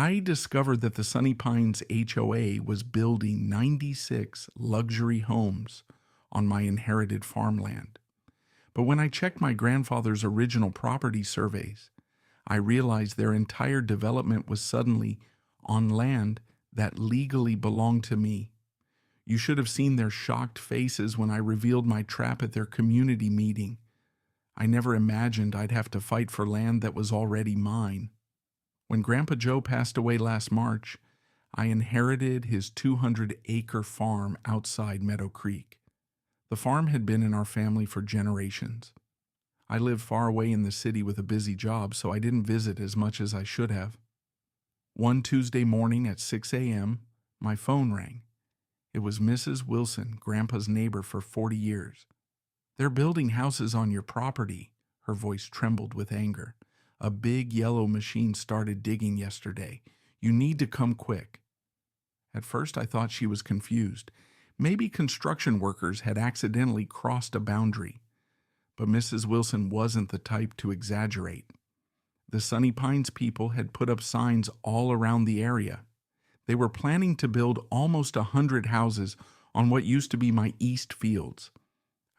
I discovered that the Sunny Pines HOA was building 96 luxury homes on my inherited farmland. But when I checked my grandfather's original property surveys, I realized their entire development was suddenly on land that legally belonged to me. You should have seen their shocked faces when I revealed my trap at their community meeting. I never imagined I'd have to fight for land that was already mine. When Grandpa Joe passed away last March, I inherited his 200-acre farm outside Meadow Creek. The farm had been in our family for generations. I lived far away in the city with a busy job, so I didn't visit as much as I should have. One Tuesday morning at 6 a.m., my phone rang. It was Mrs. Wilson, Grandpa's neighbor for 40 years. "They're building houses on your property." Her voice trembled with anger. "A big yellow machine started digging yesterday. You need to come quick." At first I thought she was confused. Maybe construction workers had accidentally crossed a boundary. But Mrs. Wilson wasn't the type to exaggerate. The Sunny Pines people had put up signs all around the area. They were planning to build almost 100 houses on what used to be my east fields.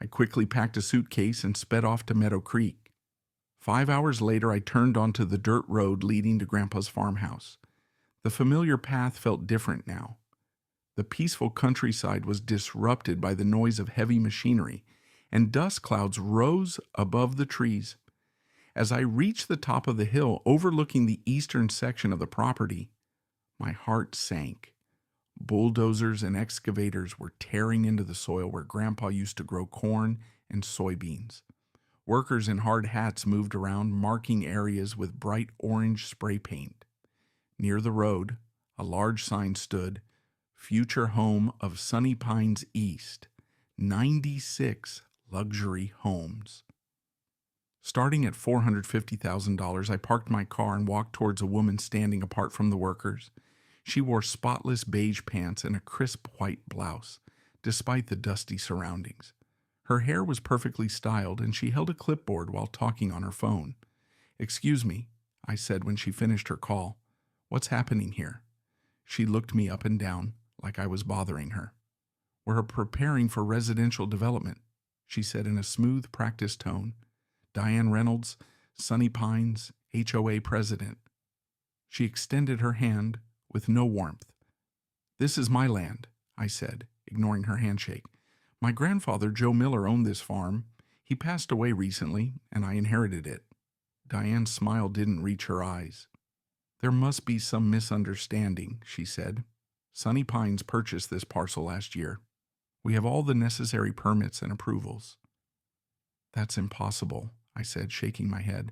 I quickly packed a suitcase and sped off to Meadow Creek. 5 hours later, I turned onto the dirt road leading to Grandpa's farmhouse. The familiar path felt different now. The peaceful countryside was disrupted by the noise of heavy machinery, and dust clouds rose above the trees. As I reached the top of the hill overlooking the eastern section of the property, my heart sank. Bulldozers and excavators were tearing into the soil where Grandpa used to grow corn and soybeans. Workers in hard hats moved around, marking areas with bright orange spray paint. Near the road, a large sign stood, "Future Home of Sunny Pines East, 96 luxury homes." Starting at $450,000, I parked my car and walked towards a woman standing apart from the workers. She wore spotless beige pants and a crisp white blouse, despite the dusty surroundings. Her hair was perfectly styled, and she held a clipboard while talking on her phone. "Excuse me," I said when she finished her call. "What's happening here?" She looked me up and down, like I was bothering her. "We're preparing for residential development," she said in a smooth, practiced tone. "Diane Reynolds, Sunny Pines, HOA president." She extended her hand with no warmth. "This is my land," I said, ignoring her handshake. "My grandfather, Joe Miller, owned this farm. He passed away recently, and I inherited it." Diane's smile didn't reach her eyes. "There must be some misunderstanding," she said. "Sunny Pines purchased this parcel last year. We have all the necessary permits and approvals." "That's impossible," I said, shaking my head.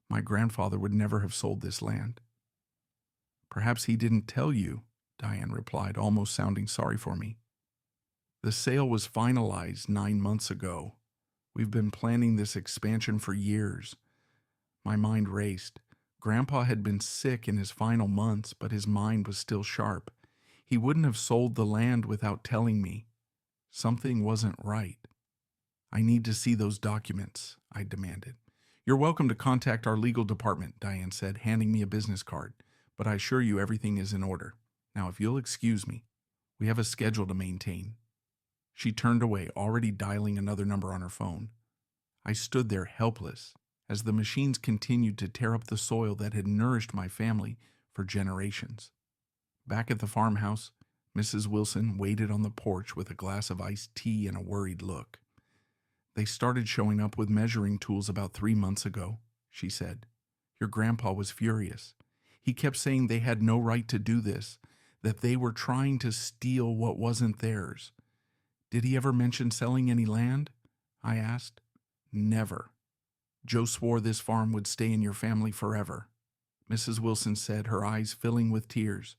"My grandfather would never have sold this land." "Perhaps he didn't tell you," Diane replied, almost sounding sorry for me. "The sale was finalized 9 months ago. We've been planning this expansion for years." My mind raced. Grandpa had been sick in his final months, but his mind was still sharp. He wouldn't have sold the land without telling me. Something wasn't right. "I need to see those documents," I demanded. "You're welcome to contact our legal department," Diane said, handing me a business card. "But I assure you everything is in order. Now, if you'll excuse me, we have a schedule to maintain." She turned away, already dialing another number on her phone. I stood there helpless as the machines continued to tear up the soil that had nourished my family for generations. Back at the farmhouse, Mrs. Wilson waited on the porch with a glass of iced tea and a worried look. "They started showing up with measuring tools about 3 months ago," she said. "Your grandpa was furious. He kept saying they had no right to do this, that they were trying to steal what wasn't theirs." "Did he ever mention selling any land?" I asked. "Never. Joe swore this farm would stay in your family forever," Mrs. Wilson said, her eyes filling with tears.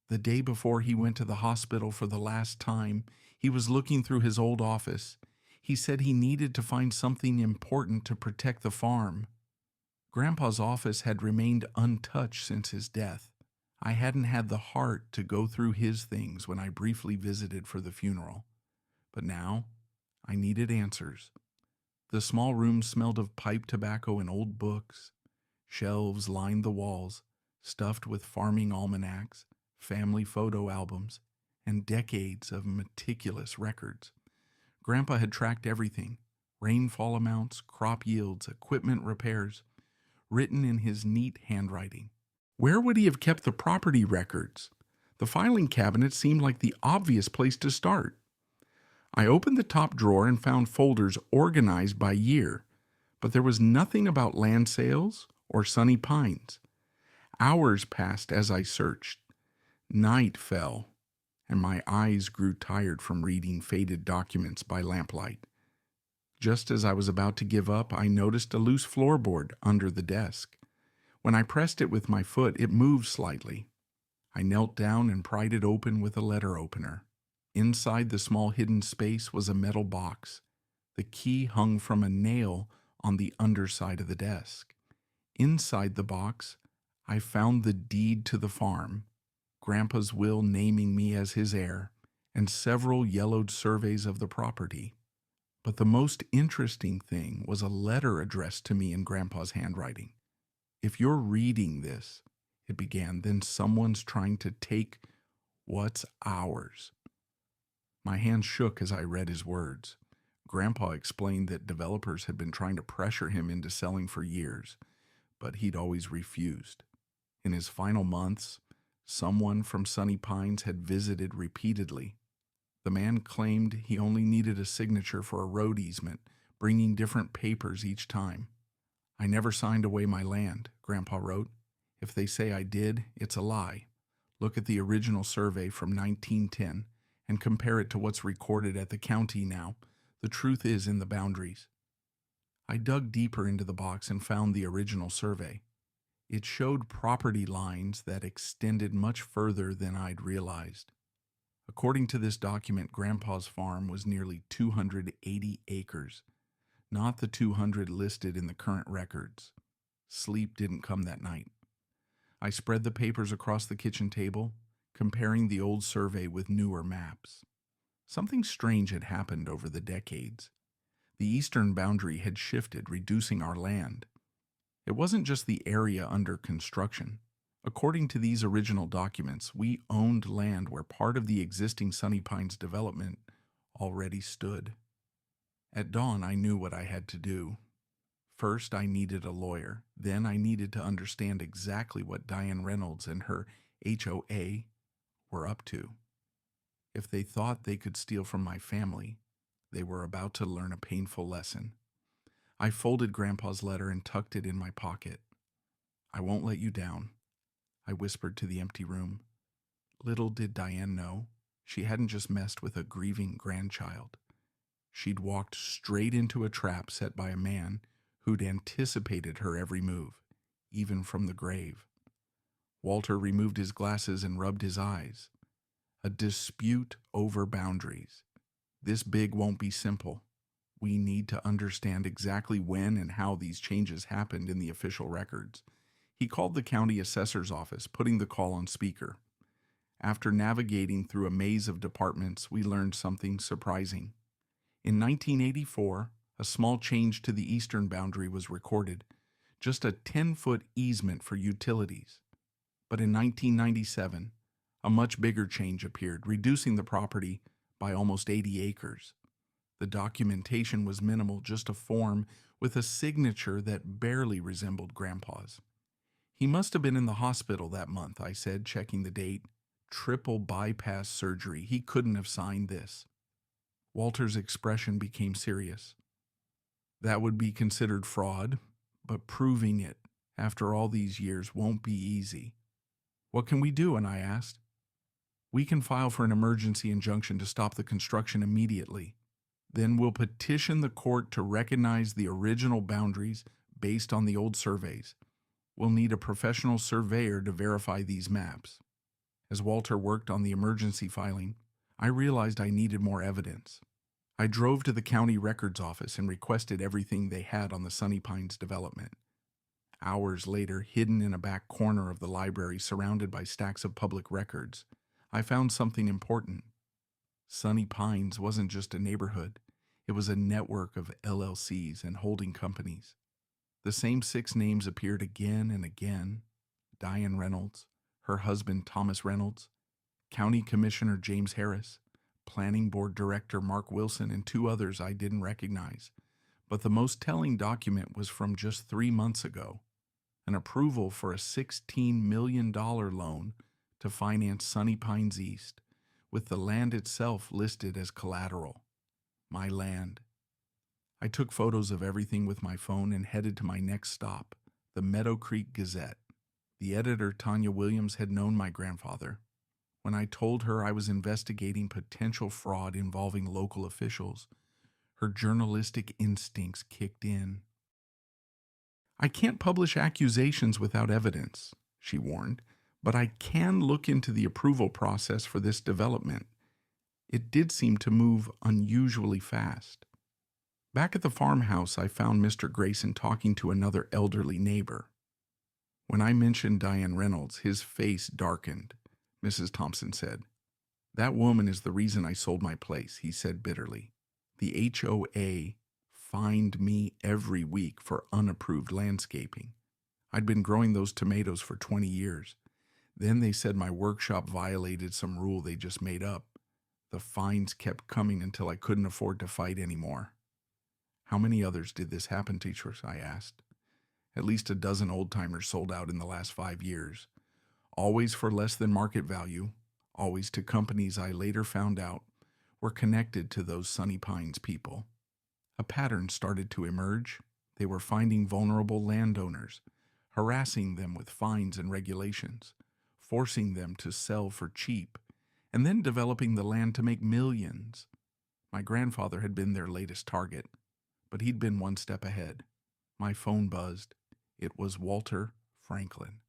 "The day before he went to the hospital for the last time, he was looking through his old office. He said he needed to find something important to protect the farm. Grandpa's office had remained untouched since his death. I hadn't had the heart to go through his things when I briefly visited for the funeral. But now, I needed answers. The small room smelled of pipe tobacco and old books. Shelves lined the walls, stuffed with farming almanacs, family photo albums, and decades of meticulous records. Grandpa had tracked everything: rainfall amounts, crop yields, equipment repairs, written in his neat handwriting. Where would he have kept the property records? The filing cabinet seemed like the obvious place to start. I opened the top drawer and found folders organized by year, but there was nothing about land sales or Sunny Pines. Hours passed as I searched. Night fell, and my eyes grew tired from reading faded documents by lamplight. Just as I was about to give up, I noticed a loose floorboard under the desk. When I pressed it with my foot, it moved slightly. I knelt down and pried it open with a letter opener. Inside the small hidden space was a metal box. The key hung from a nail on the underside of the desk. Inside the box, I found the deed to the farm, Grandpa's will naming me as his heir, and several yellowed surveys of the property. But the most interesting thing was a letter addressed to me in Grandpa's handwriting. "If you're reading this," it began, "then someone's trying to take what's ours." My hand shook as I read his words. Grandpa explained that developers had been trying to pressure him into selling for years, but he'd always refused. In his final months, someone from Sunny Pines had visited repeatedly. The man claimed he only needed a signature for a road easement, bringing different papers each time. "I never signed away my land," Grandpa wrote. "If they say I did, it's a lie. Look at the original survey from 1910 and compare it to what's recorded at the county now. The truth is in the boundaries." I dug deeper into the box and found the original survey. It showed property lines that extended much further than I'd realized. According to this document, Grandpa's farm was nearly 280 acres, not the 200 listed in the current records. Sleep didn't come that night. I spread the papers across the kitchen table, comparing the old survey with newer maps. Something strange had happened over the decades. The eastern boundary had shifted, reducing our land. It wasn't just the area under construction. According to these original documents, we owned land where part of the existing Sunny Pines development already stood. At dawn, I knew what I had to do. First, I needed a lawyer. Then I needed to understand exactly what Diane Reynolds and her HOA were up to. If they thought they could steal from my family, they were about to learn a painful lesson. I folded Grandpa's letter and tucked it in my pocket. "I won't let you down," I whispered to the empty room. Little did Diane know, she hadn't just messed with a grieving grandchild. She'd walked straight into a trap set by a man who'd anticipated her every move, even from the grave. Walter removed his glasses and rubbed his eyes. "A dispute over boundaries. This big won't be simple. We need to understand exactly when and how these changes happened in the official records." He called the county assessor's office, putting the call on speaker. After navigating through a maze of departments, we learned something surprising. In 1984, a small change to the eastern boundary was recorded, just a 10-foot easement for utilities. But in 1997, a much bigger change appeared, reducing the property by almost 80 acres. The documentation was minimal, just a form with a signature that barely resembled Grandpa's. "He must have been in the hospital that month," I said, checking the date. "Triple bypass surgery. He couldn't have signed this." Walter's expression became serious. "That would be considered fraud, but proving it after all these years won't be easy." "What can we do?" and I asked. "We can file for an emergency injunction to stop the construction immediately. Then we'll petition the court to recognize the original boundaries based on the old surveys. We'll need a professional surveyor to verify these maps." As Walter worked on the emergency filing, I realized I needed more evidence. I drove to the county records office and requested everything they had on the Sunny Pines development. Hours later, hidden in a back corner of the library surrounded by stacks of public records, I found something important. Sunny Pines wasn't just a neighborhood. It was a network of LLCs and holding companies. The same 6 names appeared again and again: Diane Reynolds, her husband Thomas Reynolds, County Commissioner James Harris, Planning Board Director Mark Wilson, and two others I didn't recognize. But the most telling document was from just 3 months ago, an approval for a $16 million loan to finance Sunny Pines East, with the land itself listed as collateral. My land. I took photos of everything with my phone and headed to my next stop, the Meadow Creek Gazette. The editor, Tanya Williams, had known my grandfather. When I told her I was investigating potential fraud involving local officials, her journalistic instincts kicked in. "I can't publish accusations without evidence," she warned, "but I can look into the approval process for this development. It did seem to move unusually fast." Back at the farmhouse, I found Mr. Grayson talking to another elderly neighbor. When I mentioned Diane Reynolds, his face darkened. Mrs. Thompson said, "That woman is the reason I sold my place," he said bitterly. "The HOA fined me every week for unapproved landscaping. I'd been growing those tomatoes for 20 years. Then they said my workshop violated some rule they just made up. The fines kept coming until I couldn't afford to fight anymore." "How many others did this happen to?" I asked. "At least a dozen old-timers sold out in the last 5 years. Always for less than market value, always to companies I later found out were connected to those Sunny Pines people. A pattern started to emerge. They were finding vulnerable landowners, harassing them with fines and regulations, forcing them to sell for cheap, and then developing the land to make millions. My grandfather had been their latest target, but he'd been one step ahead. My phone buzzed. It was Walter Franklin.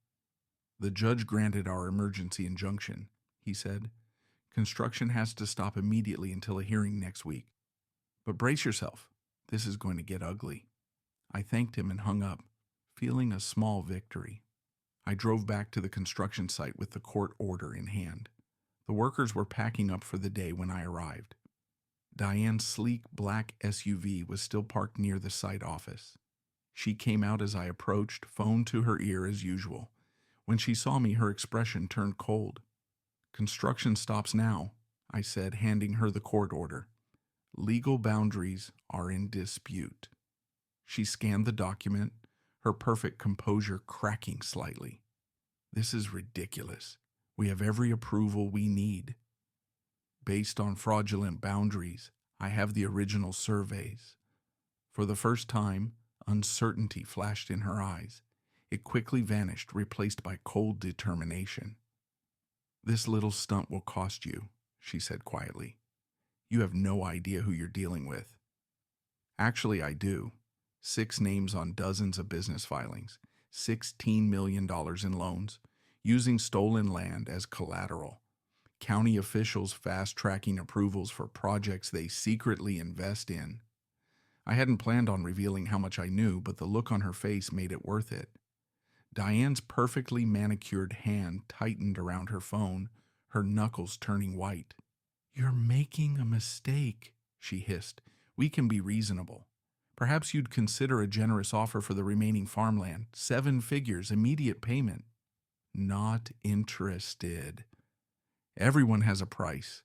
"The judge granted our emergency injunction," he said. "Construction has to stop immediately until a hearing next week. But brace yourself. This is going to get ugly." I thanked him and hung up, feeling a small victory. I drove back to the construction site with the court order in hand. The workers were packing up for the day when I arrived. Diane's sleek black SUV was still parked near the site office. She came out as I approached, phone to her ear as usual. When she saw me, her expression turned cold. "Construction stops now," I said, handing her the court order. "Legal boundaries are in dispute." She scanned the document, her perfect composure cracking slightly. "This is ridiculous. We have every approval we need. Based on fraudulent boundaries, I have the original surveys." For the first time, uncertainty flashed in her eyes. It quickly vanished, replaced by cold determination. "This little stunt will cost you," she said quietly. "You have no idea who you're dealing with." "Actually, I do. 6 names on dozens of business filings, $16 million in loans, using stolen land as collateral. County officials fast-tracking approvals for projects they secretly invest in." I hadn't planned on revealing how much I knew, but the look on her face made it worth it. Diane's perfectly manicured hand tightened around her phone, her knuckles turning white. "You're making a mistake," she hissed. "We can be reasonable. Perhaps you'd consider a generous offer for the remaining farmland, 7 figures, immediate payment." "Not interested." "Everyone has a price,"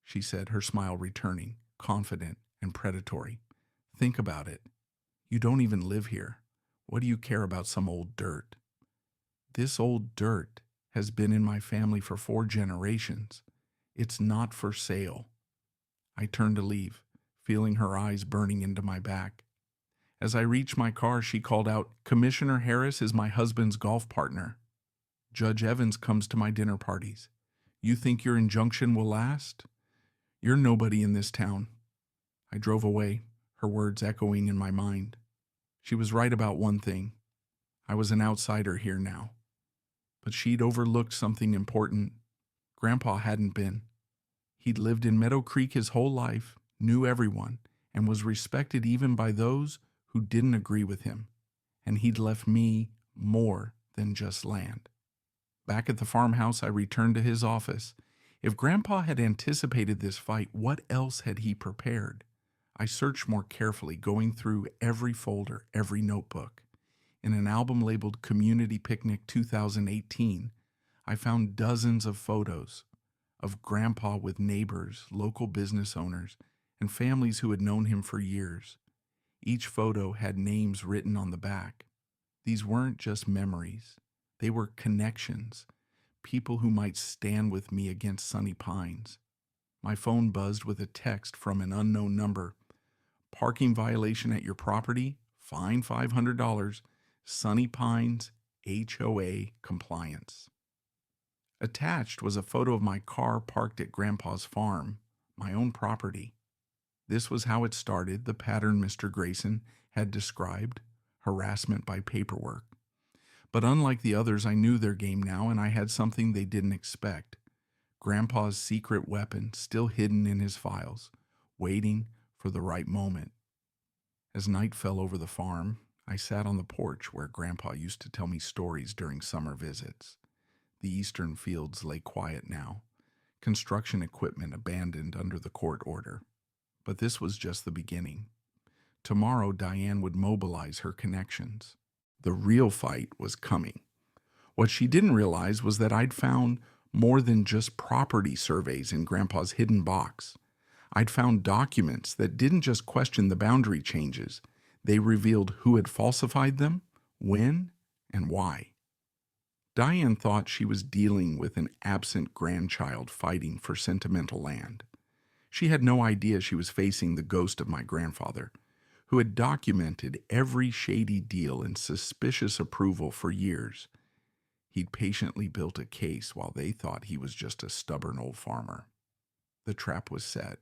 she said, her smile returning, confident and predatory. "Think about it. You don't even live here. What do you care about some old dirt?" "This old dirt has been in my family for 4 generations. It's not for sale." I turned to leave, feeling her eyes burning into my back. As I reached my car, she called out, "Commissioner Harris is my husband's golf partner. Judge Evans comes to my dinner parties. You think your injunction will last? You're nobody in this town." I drove away, her words echoing in my mind. She was right about one thing. I was an outsider here now. But she'd overlooked something important. Grandpa hadn't been. He'd lived in Meadow Creek his whole life, knew everyone, and was respected even by those who didn't agree with him. And he'd left me more than just land. Back at the farmhouse, I returned to his office. If Grandpa had anticipated this fight, what else had he prepared? I searched more carefully, going through every folder, every notebook. In an album labeled Community Picnic 2018, I found dozens of photos of Grandpa with neighbors, local business owners, and families who had known him for years. Each photo had names written on the back. These weren't just memories. They were connections, people who might stand with me against Sunny Pines. My phone buzzed with a text from an unknown number. Parking violation at your property, fine $500, Sunny Pines, HOA compliance. Attached was a photo of my car parked at Grandpa's farm, my own property. This was how it started, the pattern Mr. Grayson had described, harassment by paperwork. But unlike the others, I knew their game now, and I had something they didn't expect. Grandpa's secret weapon still hidden in his files, waiting for the right moment. As night fell over the farm, I sat on the porch where Grandpa used to tell me stories during summer visits. The eastern fields lay quiet now, construction equipment abandoned under the court order. But this was just the beginning. Tomorrow, Diane would mobilize her connections. The real fight was coming. What she didn't realize was that I'd found more than just property surveys in Grandpa's hidden box. I'd found documents that didn't just question the boundary changes. They revealed who had falsified them, when, and why. Diane thought she was dealing with an absent grandchild fighting for sentimental land. She had no idea she was facing the ghost of my grandfather, who had documented every shady deal and suspicious approval for years. He'd patiently built a case while they thought he was just a stubborn old farmer. The trap was set.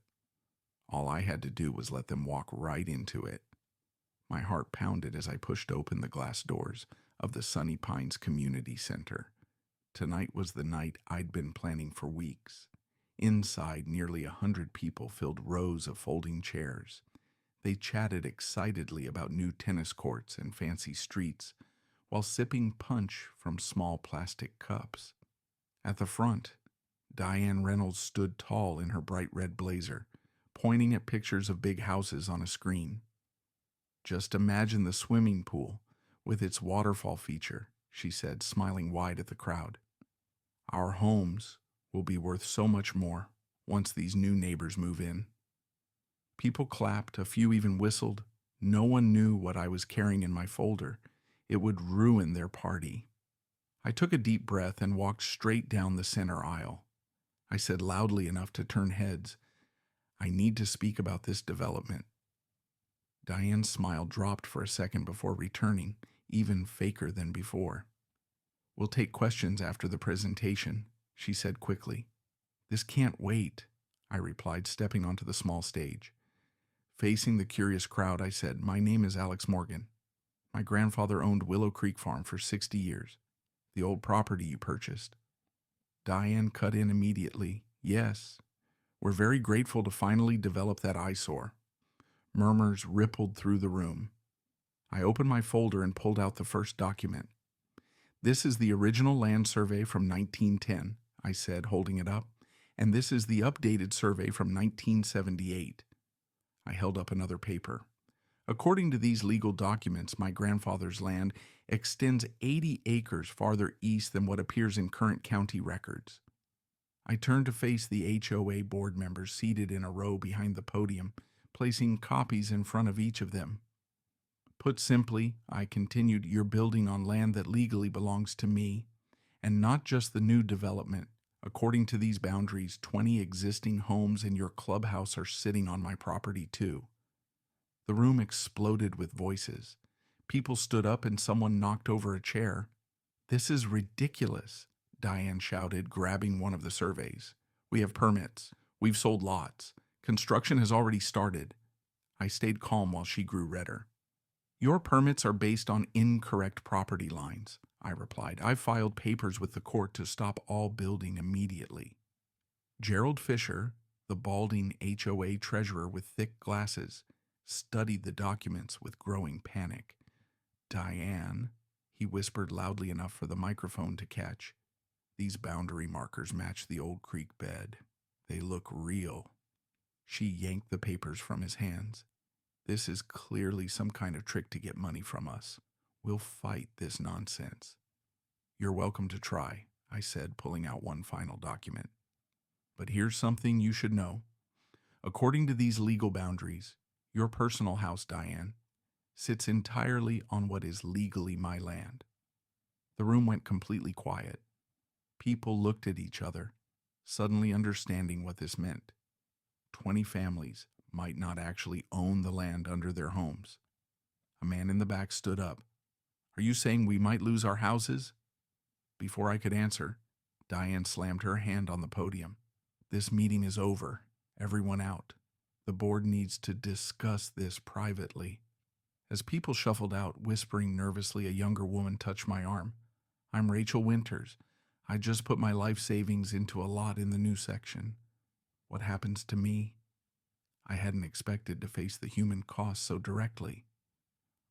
All I had to do was let them walk right into it. My heart pounded as I pushed open the glass doors of the Sunny Pines Community Center. Tonight was the night I'd been planning for weeks. Inside, nearly 100 people filled rows of folding chairs. They chatted excitedly about new tennis courts and fancy streets while sipping punch from small plastic cups. At the front, Diane Reynolds stood tall in her bright red blazer, pointing at pictures of big houses on a screen. "Just imagine the swimming pool with its waterfall feature," she said, smiling wide at the crowd. "Our homes will be worth so much more once these new neighbors move in." People clapped, a few even whistled. No one knew what I was carrying in my folder. It would ruin their party. I took a deep breath and walked straight down the center aisle. I said loudly enough to turn heads, "I need to speak about this development." Diane's smile dropped for a second before returning, even faker than before. "We'll take questions after the presentation," she said quickly. "This can't wait," I replied, stepping onto the small stage. Facing the curious crowd, I said, "My name is Alex Morgan. My grandfather owned Willow Creek Farm for 60 years, the old property you purchased." Diane cut in immediately. "Yes, we're very grateful to finally develop that eyesore." Murmurs rippled through the room. I opened my folder and pulled out the first document. "This is the original land survey from 1910, I said, holding it up, "and this is the updated survey from 1978. I held up another paper. "According to these legal documents, my grandfather's land extends 80 acres farther east than what appears in current county records." I turned to face the HOA board members seated in a row behind the podium, placing copies in front of each of them. "Put simply," I continued, "you're building on land that legally belongs to me, and not just the new development. According to these boundaries, 20 existing homes and your clubhouse are sitting on my property too." The room exploded with voices. People stood up and someone knocked over a chair. "This is ridiculous," Diane shouted, grabbing one of the surveys. "We have permits. We've sold lots. Construction has already started." I stayed calm while she grew redder. "Your permits are based on incorrect property lines," I replied. "I've filed papers with the court to stop all building immediately." Gerald Fisher, the balding HOA treasurer with thick glasses, studied the documents with growing panic. "Diane," he whispered loudly enough for the microphone to catch, "these boundary markers match the old creek bed. They look real." She yanked the papers from his hands. "This is clearly some kind of trick to get money from us. We'll fight this nonsense. You're welcome to try, I said, pulling out one final document. But here's something you should know. According to these legal boundaries, your personal house, Diane, sits entirely on what is legally my land. The room went completely quiet. People looked at each other, suddenly understanding what this meant. 20 families might not actually own the land under their homes. A man in the back stood up. Are you saying we might lose our houses? Before I could answer, Diane slammed her hand on the podium. This meeting is over. Everyone out. The board needs to discuss this privately. As people shuffled out, whispering nervously, a younger woman touched my arm. I'm Rachel Winters. I just put my life savings into a lot in the new section. What happens to me? I hadn't expected to face the human cost so directly.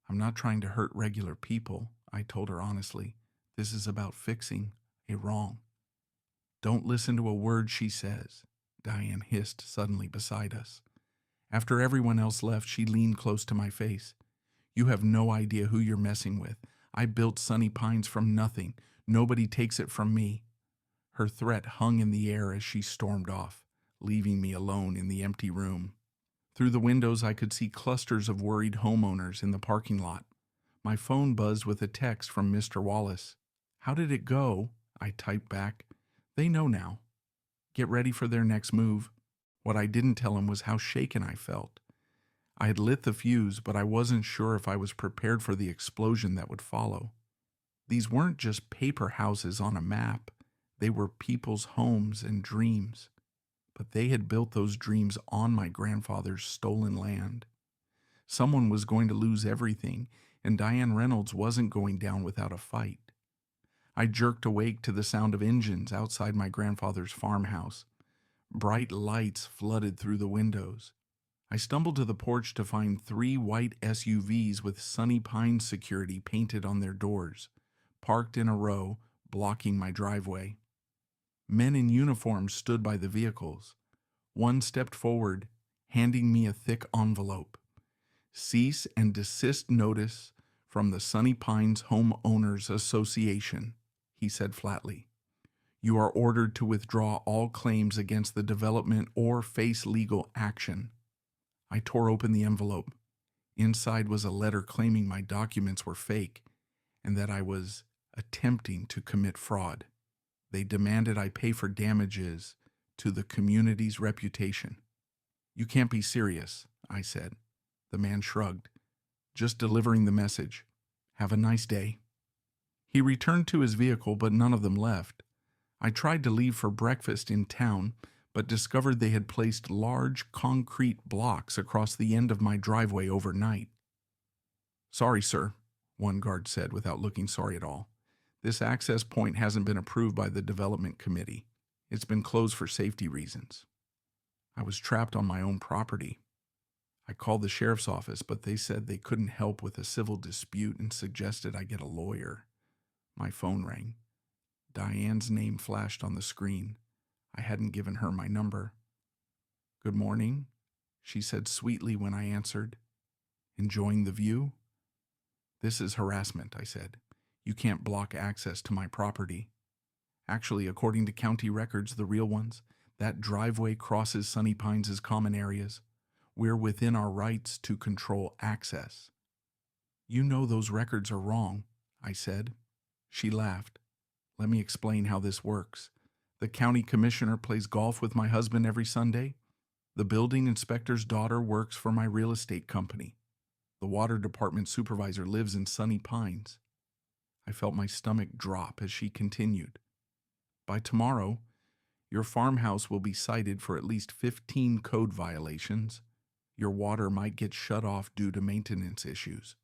I'm not trying to hurt regular people, I told her honestly. This is about fixing a wrong. Don't listen to a word she says, Diane hissed suddenly beside us. After everyone else left, she leaned close to my face. You have no idea who you're messing with. I built Sunny Pines from nothing. Nobody takes it from me. Her threat hung in the air as she stormed off, leaving me alone in the empty room. Through the windows, I could see clusters of worried homeowners in the parking lot. My phone buzzed with a text from Mr. Wallace. How did it go? I typed back. They know now. Get ready for their next move. What I didn't tell him was how shaken I felt. I had lit the fuse, but I wasn't sure if I was prepared for the explosion that would follow. These weren't just paper houses on a map. They were people's homes and dreams. But they had built those dreams on my grandfather's stolen land. Someone was going to lose everything, and Diane Reynolds wasn't going down without a fight. I jerked awake to the sound of engines outside my grandfather's farmhouse. Bright lights flooded through the windows. I stumbled to the porch to find 3 white SUVs with Sunny Pines security painted on their doors, parked in a row, blocking my driveway. Men in uniform stood by the vehicles. One stepped forward, handing me a thick envelope. Cease and desist notice from the Sunny Pines Homeowners Association, he said flatly. You are ordered to withdraw all claims against the development or face legal action. I tore open the envelope. Inside was a letter claiming my documents were fake and that I was attempting to commit fraud. They demanded I pay for damages to the community's reputation. You can't be serious, I said. The man shrugged. Just delivering the message. Have a nice day. He returned to his vehicle, but none of them left. I tried to leave for breakfast in town, but discovered they had placed large concrete blocks across the end of my driveway overnight. Sorry, sir, one guard said without looking sorry at all. This access point hasn't been approved by the development committee. It's been closed for safety reasons. I was trapped on my own property. I called the sheriff's office, but they said they couldn't help with a civil dispute and suggested I get a lawyer. My phone rang. Diane's name flashed on the screen. I hadn't given her my number. Good morning, she said sweetly when I answered. Enjoying the view? This is harassment, I said. You can't block access to my property. Actually, according to county records, the real ones, that driveway crosses Sunny Pines' common areas. We're within our rights to control access. You know those records are wrong, I said. She laughed. Let me explain how this works. The county commissioner plays golf with my husband every Sunday. The building inspector's daughter works for my real estate company. The water department supervisor lives in Sunny Pines. I felt my stomach drop as she continued. By tomorrow, your farmhouse will be cited for at least 15 code violations. Your water might get shut off due to maintenance issues.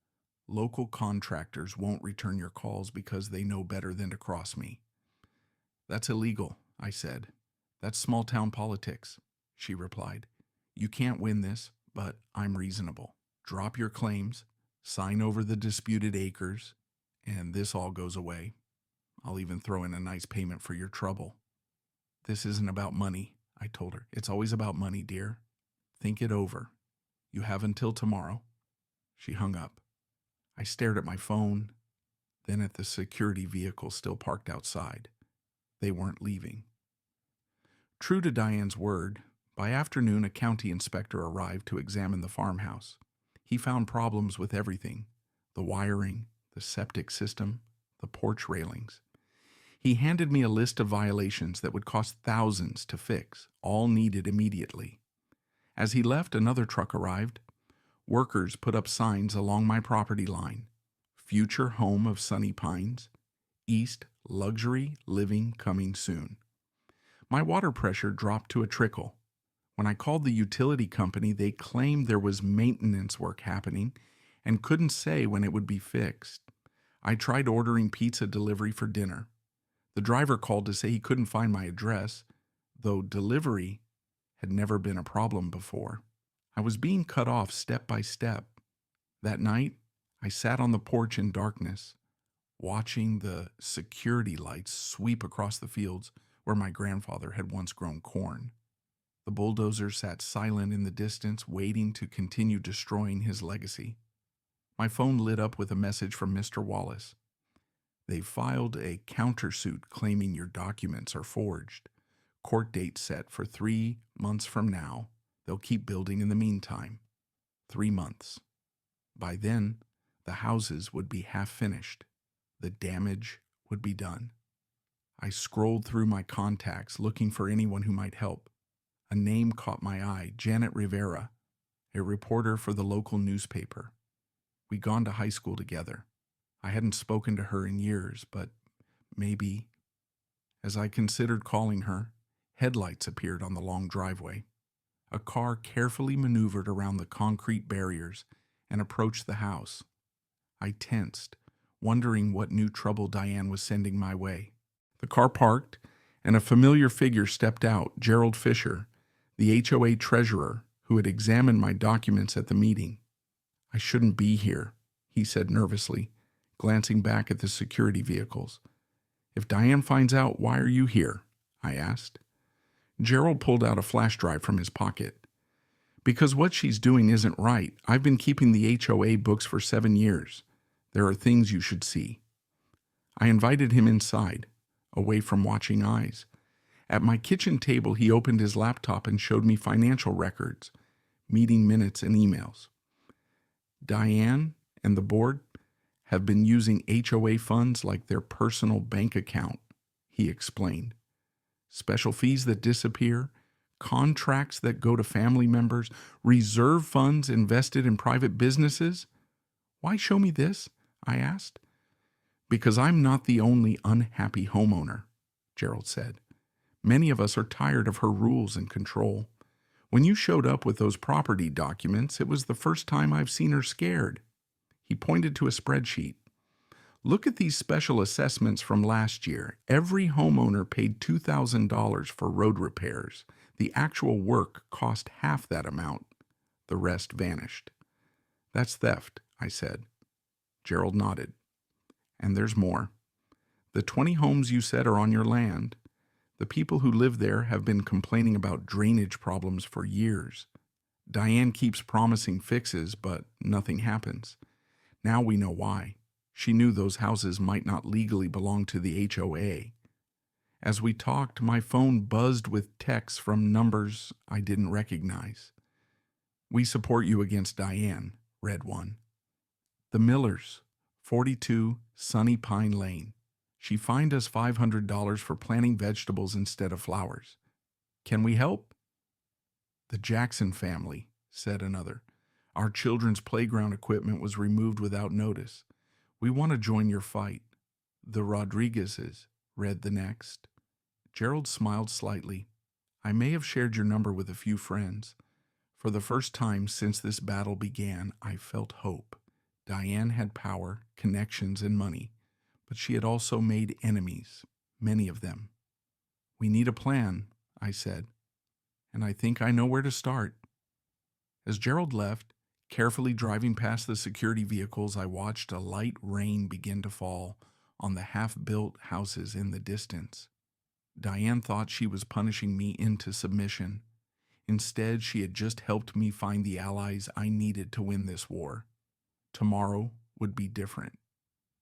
Local contractors won't return your calls because they know better than to cross me. That's illegal, I said. That's small-town politics, she replied. You can't win this, but I'm reasonable. Drop your claims, sign over the disputed acres, and this all goes away. I'll even throw in a nice payment for your trouble. This isn't about money, I told her. It's always about money, dear. Think it over. You have until tomorrow. She hung up. I stared at my phone. then at the security vehicle still parked outside. They weren't leaving. True to Diane's word, by afternoon a county inspector arrived to examine the farmhouse. He found problems with everything: the wiring, the septic system, the porch railings. He handed me a list of violations that would cost thousands to fix, all needed immediately. As he left, another truck arrived. Workers put up signs along my property line: future home of Sunny Pines, East luxury living coming soon. My water pressure dropped to a trickle. When I called the utility company, they claimed there was maintenance work happening and couldn't say when it would be fixed. I tried ordering pizza delivery for dinner. The driver called to say he couldn't find my address, though delivery had never been a problem before. I was being cut off step by step. That night, I sat on the porch in darkness, watching the security lights sweep across the fields where my grandfather had once grown corn. The bulldozer sat silent in the distance, waiting to continue destroying his legacy. My phone lit up with a message from Mr. Wallace. They filed a countersuit claiming your documents are forged. Court date set for 3 months from now. They'll keep building in the meantime. 3 months. By then, the houses would be half finished. The damage would be done. I scrolled through my contacts looking for anyone who might help. A name caught my eye: Janet Rivera, a reporter for the local newspaper. We'd gone to high school together. I hadn't spoken to her in years, but maybe. As I considered calling her, headlights appeared on the long driveway. A car carefully maneuvered around the concrete barriers and approached the house. I tensed, wondering what new trouble Diane was sending my way. The car parked, and a familiar figure stepped out: Gerald Fisher, the HOA treasurer who had examined my documents at the meeting. I shouldn't be here, he said nervously, glancing back at the security vehicles. If Diane finds out, why are you here? I asked. Gerald pulled out a flash drive from his pocket. Because what she's doing isn't right. I've been keeping the HOA books for 7 years. There are things you should see. I invited him inside, away from watching eyes. At my kitchen table, he opened his laptop and showed me financial records, meeting minutes, and emails. Diane and the board have been using HOA funds like their personal bank account, he explained. Special fees that disappear, contracts that go to family members, reserve funds invested in private businesses. Why show me this? I asked. Because I'm not the only unhappy homeowner, Gerald said. Many of us are tired of her rules and control. When you showed up with those property documents, it was the first time I've seen her scared. He pointed to a spreadsheet. Look at these special assessments from last year. Every homeowner paid $2,000 for road repairs. The actual work cost half that amount. The rest vanished. That's theft, I said. Gerald nodded. And there's more. The 20 homes you said are on your land. The people who live there have been complaining about drainage problems for years. Diane keeps promising fixes, but nothing happens. Now we know why. She knew those houses might not legally belong to the HOA. As we talked, my phone buzzed with texts from numbers I didn't recognize. We support you against Diane, read one. The Millers, 42 Sunny Pine Lane. She fined us $500 for planting vegetables instead of flowers. Can we help? The Jackson family, said another. Our children's playground equipment was removed without notice. We want to join your fight. The Rodriguezes, read the next. Gerald smiled slightly. I may have shared your number with a few friends. For the first time since this battle began, I felt hope. Diane had power, connections, and money, but she had also made enemies, many of them. We need a plan, I said, and I think I know where to start. As Gerald left, carefully driving past the security vehicles, I watched a light rain begin to fall on the half-built houses in the distance. Diane thought she was punishing me into submission. Instead, she had just helped me find the allies I needed to win this war. Tomorrow would be different.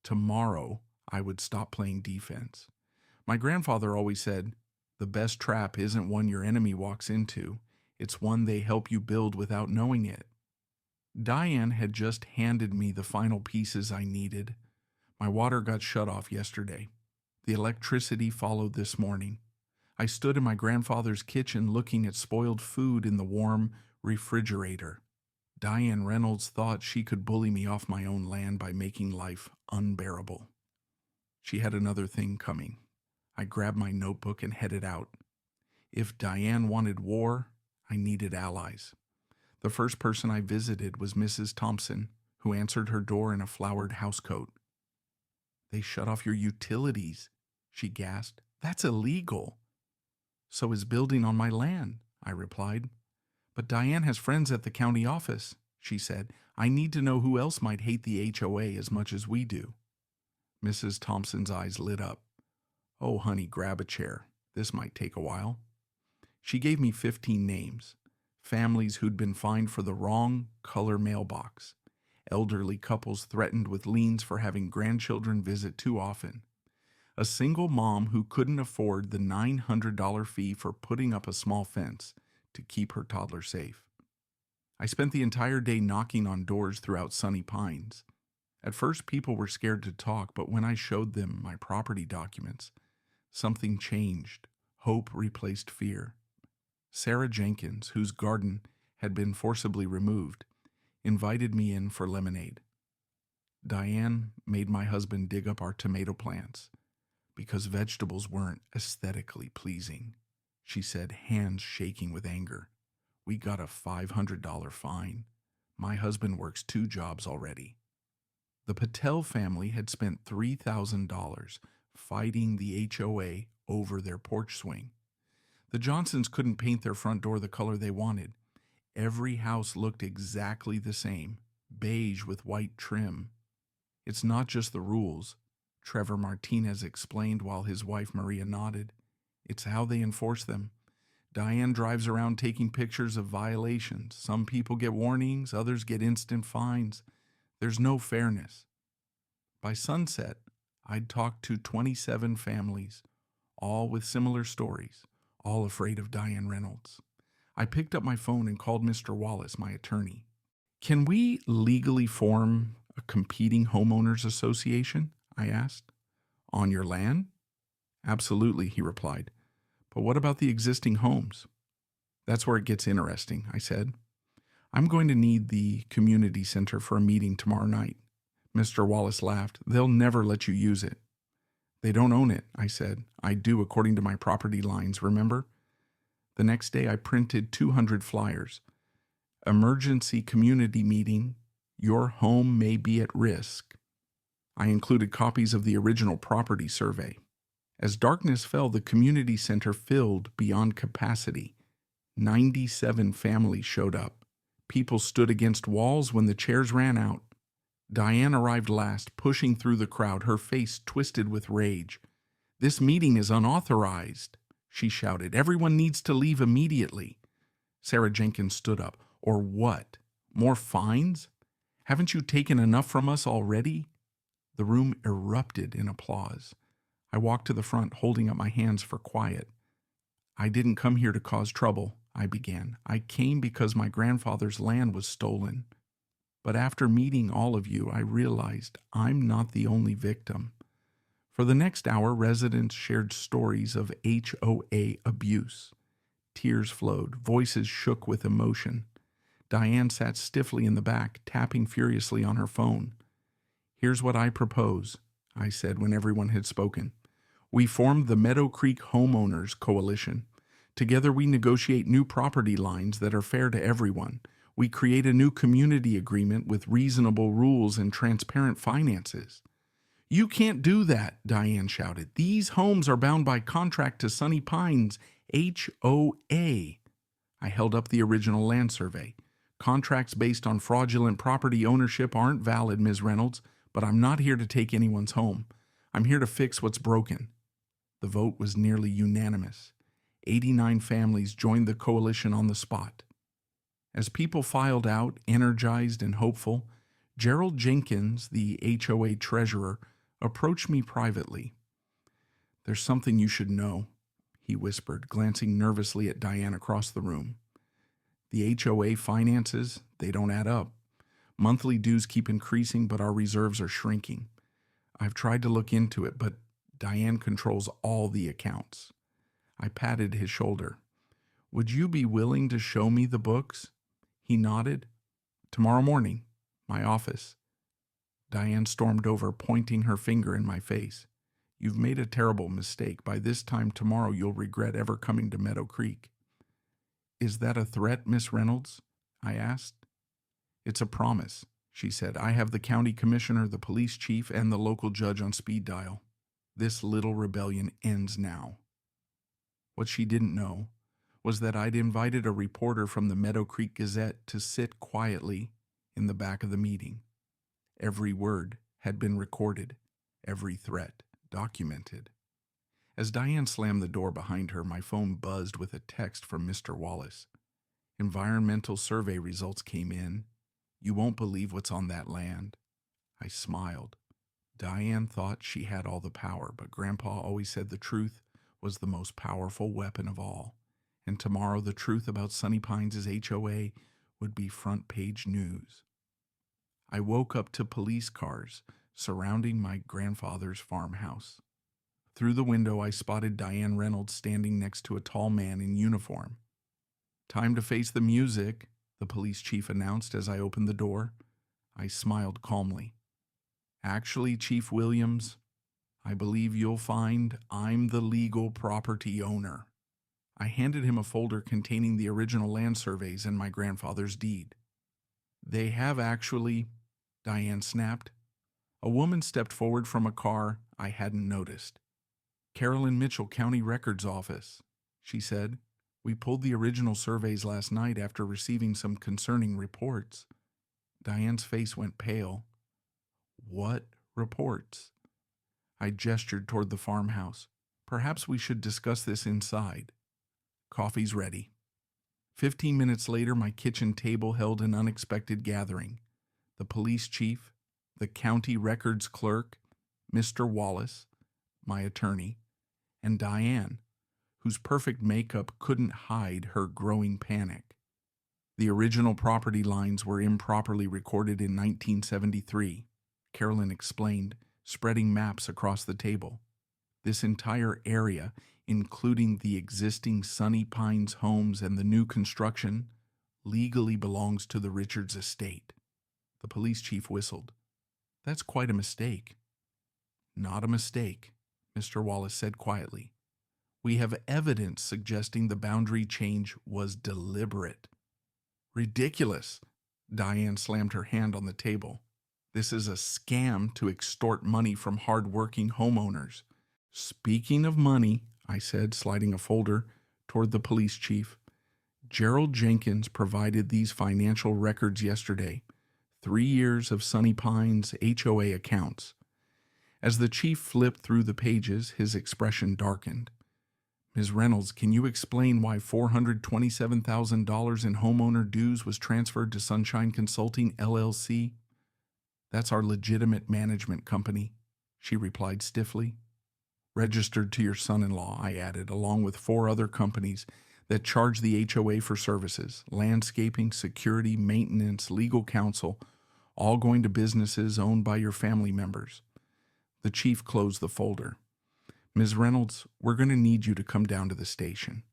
tomorrow I would stop playing defense. My grandfather always said, "The best trap isn't one your enemy walks into, it's one they help you build without knowing it." Diane had just handed me the final pieces I needed. My water got shut off yesterday. The electricity followed this morning. I stood in my grandfather's kitchen looking at spoiled food in the warm refrigerator. Diane Reynolds thought she could bully me off my own land by making life unbearable. She had another thing coming. I grabbed my notebook and headed out. If Diane wanted war, I needed allies. The first person I visited was Mrs. Thompson, who answered her door in a flowered housecoat. "They shut off your utilities," she gasped. "That's illegal." "So is building on my land," I replied. "But Diane has friends at the county office," she said. "I need to know who else might hate the HOA as much as we do." Mrs. Thompson's eyes lit up. "Oh, honey, grab a chair. This might take a while." She gave me 15 names. Families who'd been fined for the wrong color mailbox. Elderly couples threatened with liens for having grandchildren visit too often. A single mom who couldn't afford the $900 fee for putting up a small fence to keep her toddler safe. I spent the entire day knocking on doors throughout Sunny Pines. At first, people were scared to talk, but when I showed them my property documents, something changed. Hope replaced fear. Sarah Jenkins, whose garden had been forcibly removed, invited me in for lemonade. Diane made my husband dig up our tomato plants because vegetables weren't aesthetically pleasing. She said, hands shaking with anger. "We got a $500 fine. My husband works 2 jobs already." The Patel family had spent $3,000 fighting the HOA over their porch swing. The Johnsons couldn't paint their front door the color they wanted. Every house looked exactly the same, beige with white trim. "It's not just the rules," Trevor Martinez explained while his wife Maria nodded. "It's how they enforce them. Diane drives around taking pictures of violations. Some people get warnings, others get instant fines. There's no fairness." By sunset, I'd talked to 27 families, all with similar stories, all afraid of Diane Reynolds. I picked up my phone and called Mr. Wallace, my attorney. "Can we legally form a competing homeowners association?" I asked. "On your land?" "Absolutely," he replied. "But what about the existing homes?" "That's where it gets interesting," I said. "I'm going to need the community center for a meeting tomorrow night." Mr. Wallace laughed. "They'll never let you use it." "They don't own it," I said. "I do according to my property lines, remember?" The next day I printed 200 flyers. "Emergency community meeting. Your home may be at risk." I included copies of the original property survey. As darkness fell, the community center filled beyond capacity. 97 families showed up. People stood against walls when the chairs ran out. Diane arrived last, pushing through the crowd, her face twisted with rage. "This meeting is unauthorized," she shouted. "Everyone needs to leave immediately." Sarah Jenkins stood up. "Or what? More fines? Haven't you taken enough from us already?" The room erupted in applause. I walked to the front, holding up my hands for quiet. "I didn't come here to cause trouble," I began. "I came because my grandfather's land was stolen. But after meeting all of you, I realized I'm not the only victim." For the next hour, residents shared stories of HOA abuse. Tears flowed, voices shook with emotion. Diane sat stiffly in the back, tapping furiously on her phone. "Here's what I propose," I said when everyone had spoken. "We formed the Meadow Creek Homeowners Coalition. Together we negotiate new property lines that are fair to everyone. We create a new community agreement with reasonable rules and transparent finances." "You can't do that," Diane shouted. "These homes are bound by contract to Sunny Pines HOA. I held up the original land survey. "Contracts based on fraudulent property ownership aren't valid, Ms. Reynolds, but I'm not here to take anyone's home. I'm here to fix what's broken." The vote was nearly unanimous. 89 families joined the coalition on the spot. As people filed out, energized and hopeful, Gerald Jenkins, the HOA treasurer, Approach me privately. There's something you should know, he whispered, glancing nervously at Diane across the room. The HOA finances, they don't add up. Monthly dues keep increasing, but our reserves are shrinking. I've tried to look into it, but Diane controls all the accounts. I patted his shoulder. Would you be willing to show me the books? He nodded. Tomorrow morning, my office. Diane stormed over, pointing her finger in my face. You've made a terrible mistake. By this time tomorrow, you'll regret ever coming to Meadow Creek. Is that a threat, Miss Reynolds? I asked. It's a promise, she said. I have the county commissioner, the police chief, and the local judge on speed dial. This little rebellion ends now. What she didn't know was that I'd invited a reporter from the Meadow Creek Gazette to sit quietly in the back of the meeting. Every word had been recorded, every threat documented. As Diane slammed the door behind her, my phone buzzed with a text from Mr. Wallace. Environmental survey results came in. You won't believe what's on that land. I smiled. Diane thought she had all the power, but Grandpa always said the truth was the most powerful weapon of all. And tomorrow the truth about Sunny Pines' HOA would be front-page news. I woke up to police cars surrounding my grandfather's farmhouse. Through the window, I spotted Diane Reynolds standing next to a tall man in uniform. Time to face the music, the police chief announced as I opened the door. I smiled calmly. Actually, Chief Williams, I believe you'll find I'm the legal property owner. I handed him a folder containing the original land surveys and my grandfather's deed. They have actually, Diane snapped. A woman stepped forward from a car I hadn't noticed. Carolyn Mitchell, County Records Office, she said. We pulled the original surveys last night after receiving some concerning reports. Diane's face went pale. What reports? I gestured toward the farmhouse. Perhaps we should discuss this inside. Coffee's ready. 15 minutes later, my kitchen table held an unexpected gathering. The police chief, the county records clerk, Mr. Wallace, my attorney, and Diane, whose perfect makeup couldn't hide her growing panic. The original property lines were improperly recorded in 1973, Carolyn explained, spreading maps across the table. This entire area, including the existing Sunny Pines homes and the new construction, legally belongs to the Richards estate. The police chief whistled. That's quite a mistake. Not a mistake, Mr. Wallace said quietly. We have evidence suggesting the boundary change was deliberate. Ridiculous. Diane slammed her hand on the table. This is a scam to extort money from hard-working homeowners. Speaking of money, I said, sliding a folder toward the police chief. Gerald Jenkins provided these financial records yesterday. 3 years of Sunny Pines HOA accounts. As the chief flipped through the pages, his expression darkened. Ms. Reynolds, can you explain why $427,000 in homeowner dues was transferred to Sunshine Consulting, LLC? That's our legitimate management company, she replied stiffly. Registered to your son-in-law, I added, along with 4 other companies that charge the HOA for services, landscaping, security, maintenance, legal counsel, all going to businesses owned by your family members. The chief closed the folder. Ms. Reynolds, we're going to need you to come down to the station.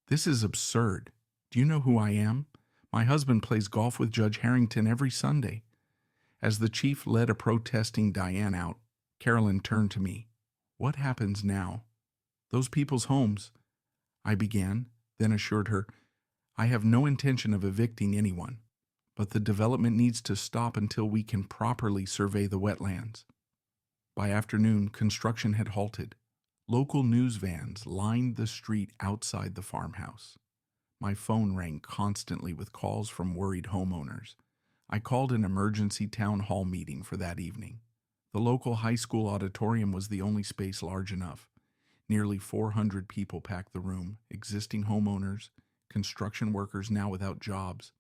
This is absurd. Do you know who I am? My husband plays golf with Judge Harrington every Sunday. As the chief led a protesting Diane out, Carolyn turned to me. What happens now? Those people's homes, I began, then assured her, I have no intention of evicting anyone, but the development needs to stop until we can properly survey the wetlands. By afternoon, construction had halted. Local news vans lined the street outside the farmhouse. My phone rang constantly with calls from worried homeowners. I called an emergency town hall meeting for that evening. The local high school auditorium was the only space large enough. Nearly 400 people packed the room, existing homeowners, construction workers now without jobs,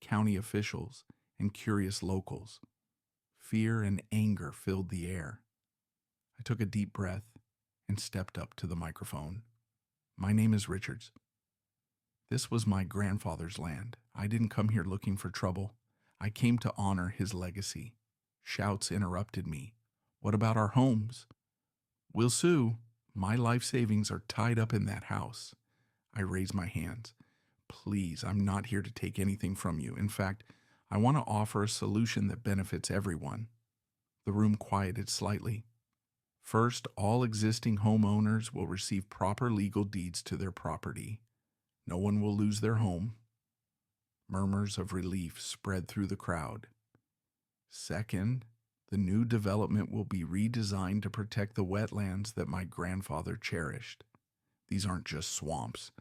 county officials, and curious locals. Fear and anger filled the air. I took a deep breath and stepped up to the microphone. My name is Richards. This was my grandfather's land. I didn't come here looking for trouble. I came to honor his legacy. Shouts interrupted me. What about our homes? We'll sue. My life savings are tied up in that house. I raised my hands. Please, I'm not here to take anything from you. In fact, I want to offer a solution that benefits everyone. The room quieted slightly. First, all existing homeowners will receive proper legal deeds to their property. No one will lose their home. Murmurs of relief spread through the crowd. Second, the new development will be redesigned to protect the wetlands that my grandfather cherished. These aren't just swamps.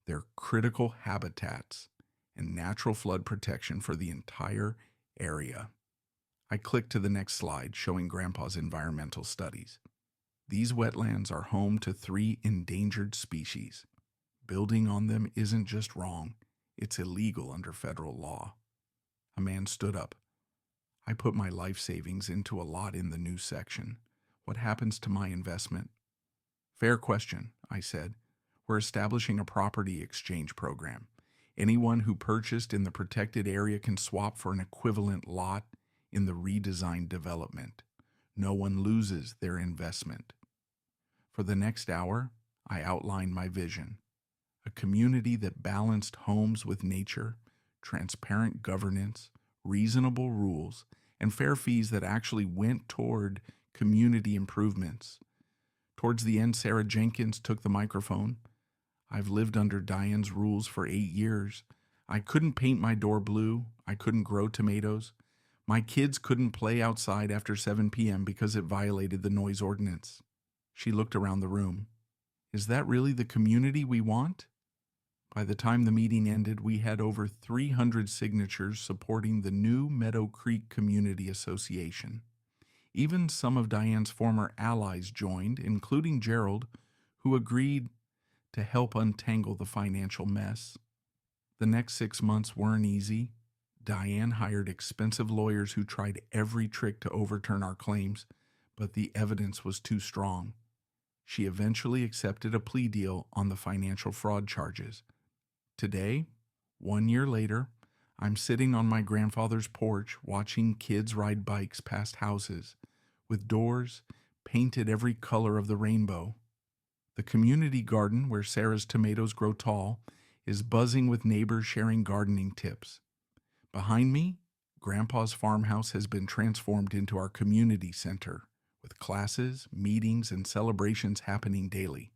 They're critical habitats and natural flood protection for the entire area. I clicked to the next slide, showing Grandpa's environmental studies. These wetlands are home to 3 endangered species. Building on them isn't just wrong, it's illegal under federal law. A man stood up. I put my life savings into a lot in the new section. What happens to my investment? Fair question, I said. We're establishing a property exchange program. Anyone who purchased in the protected area can swap for an equivalent lot in the redesigned development. No one loses their investment. For the next hour, I outlined my vision. A community that balanced homes with nature, transparent governance, reasonable rules, and fair fees that actually went toward community improvements. Towards the end, Sarah Jenkins took the microphone. I've lived under Diane's rules for 8 years. I couldn't paint my door blue. I couldn't grow tomatoes. My kids couldn't play outside after 7 p.m. because it violated the noise ordinance. She looked around the room. Is that really the community we want? By the time the meeting ended, we had over 300 signatures supporting the new Meadow Creek Community Association. Even some of Diane's former allies joined, including Gerald, who agreed to help untangle the financial mess. The next 6 months weren't easy. Diane hired expensive lawyers who tried every trick to overturn our claims, but the evidence was too strong. She eventually accepted a plea deal on the financial fraud charges. Today, 1 year later, I'm sitting on my grandfather's porch watching kids ride bikes past houses, with doors painted every color of the rainbow. The community garden, where Sarah's tomatoes grow tall, is buzzing with neighbors sharing gardening tips. Behind me, Grandpa's farmhouse has been transformed into our community center, with classes, meetings, and celebrations happening daily.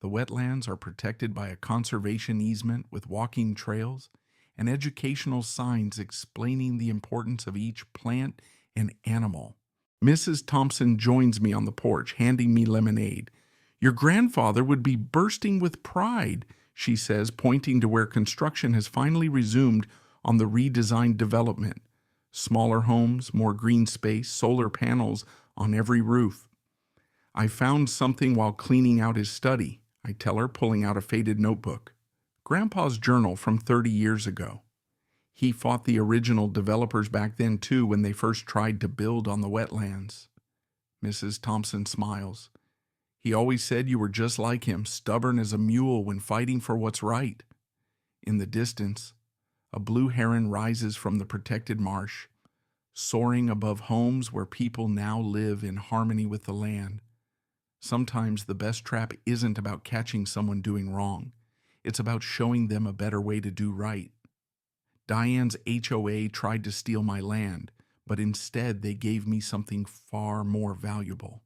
The wetlands are protected by a conservation easement with walking trails and educational signs explaining the importance of each plant and animal. Mrs. Thompson joins me on the porch, handing me lemonade. Your grandfather would be bursting with pride, she says, pointing to where construction has finally resumed on the redesigned development. Smaller homes, more green space, solar panels on every roof. I found something while cleaning out his study, I tell her, pulling out a faded notebook. Grandpa's journal from 30 years ago. He fought the original developers back then, too, when they first tried to build on the wetlands. Mrs. Thompson smiles. He always said you were just like him, stubborn as a mule when fighting for what's right. In the distance, a blue heron rises from the protected marsh, soaring above homes where people now live in harmony with the land. Sometimes the best trap isn't about catching someone doing wrong. It's about showing them a better way to do right. Diane's HOA tried to steal my land, but instead they gave me something far more valuable.